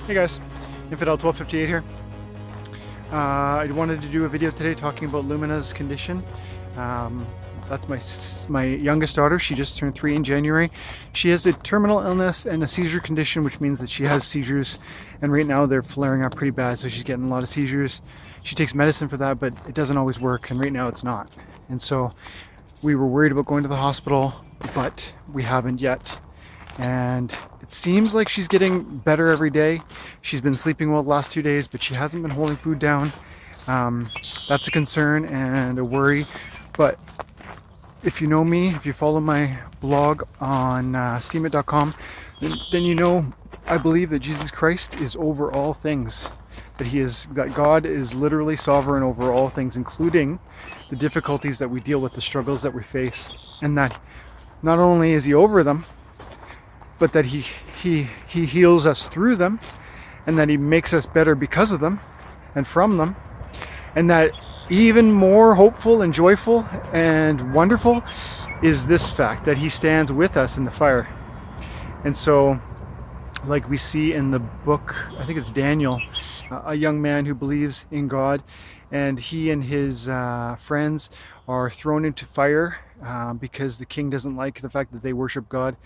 Hey guys, Infidel 1258 here. I wanted to do a video today talking about Lumina's condition. That's my youngest daughter. She just turned 3 in January. She has a terminal illness and a seizure condition, which means that she has seizures, and right now they're flaring up pretty bad, so she's getting a lot of seizures. She takes medicine for that, but it doesn't always work, and right now it's not. And so we were worried about going to the hospital, but we haven't yet. And it seems like she's getting better every day. She's been sleeping well the last 2 days, but she hasn't been holding food down. That's a concern and a worry. But if you know me, if you follow my blog on steamit.com, then you know I believe that Jesus Christ is over all things. That God is literally sovereign over all things, including the difficulties that we deal with, the struggles that we face. And that not only is He over them, but that he heals us through them, and that He makes us better because of them and from them. And that even more hopeful and joyful and wonderful is this fact that He stands with us in the fire. And so, like we see in the book, I think it's Daniel, a young man who believes in God, and he and his friends are thrown into fire because the king doesn't like the fact that they worship God.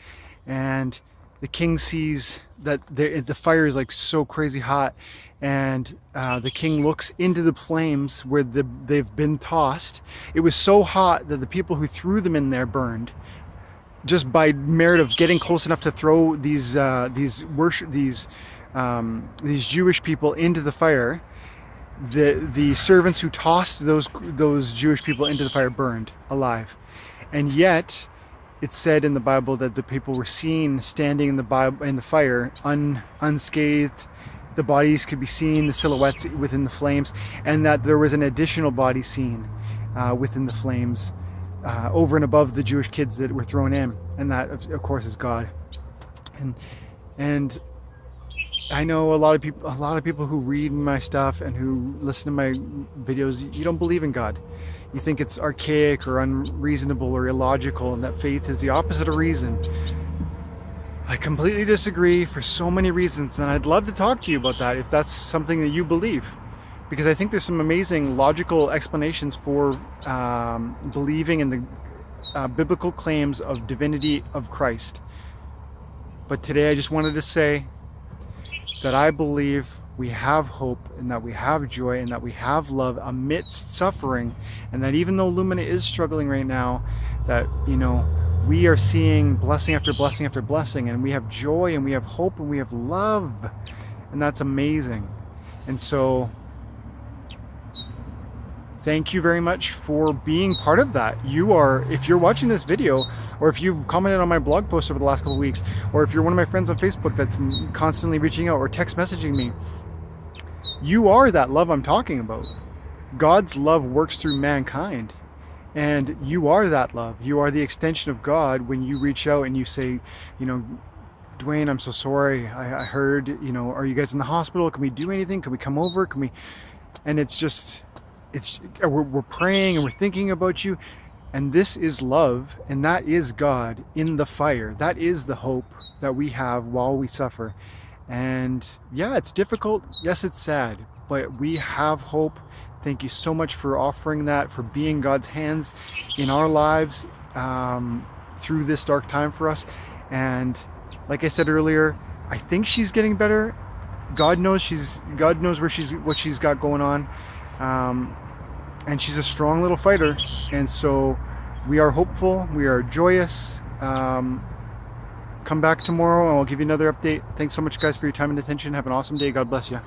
And the king sees that the fire is like so crazy hot, and the king looks into the flames where they've been tossed. It was so hot that the people who threw them in there burned, just by merit of getting close enough to throw these Jewish people into the fire. The servants who tossed those Jewish people into the fire burned alive, and yet it said in the Bible that the people were seen standing in the fire unscathed. The bodies could be seen, the silhouettes within the flames, and that there was an additional body seen within the flames over and above the Jewish kids that were thrown in, and that of course is God. And I know a lot of people who read my stuff and who listen to my videos, you don't believe in God. You think it's archaic or unreasonable or illogical, and that faith is the opposite of reason. I completely disagree for so many reasons, and I'd love to talk to you about that if that's something that you believe, because I think there's some amazing logical explanations for believing in the biblical claims of divinity of Christ. But today I just wanted to say that I believe we have hope, and that we have joy, and that we have love amidst suffering, and that even though Lumina is struggling right now, that, you know, we are seeing blessing after blessing after blessing, and we have joy, and we have hope, and we have love, and that's amazing. And so thank you very much for being part of that. If you're watching this video, or if you've commented on my blog post over the last couple of weeks, or if you're one of my friends on Facebook that's constantly reaching out or text messaging me, you are that love I'm talking about. God's love works through mankind, and you are that love. You are the extension of God when you reach out and you say, you know, Dwayne, I'm so sorry. I heard, you know, are you guys in the hospital? Can we do anything? Can we come over? Can we? And we're praying and we're thinking about you, and this is love, and that is God in the fire. That is the hope that we have while we suffer. And yeah, it's difficult. Yes, it's sad, but we have hope. Thank you so much for offering that, for being God's hands in our lives through this dark time for us. And like I said earlier, I think she's getting better. God knows what she's got going on. And she's a strong little fighter, and so we are hopeful, we are joyous. Come back tomorrow and I'll give you another update. Thanks so much, guys, for your time and attention. Have an awesome day. God bless you.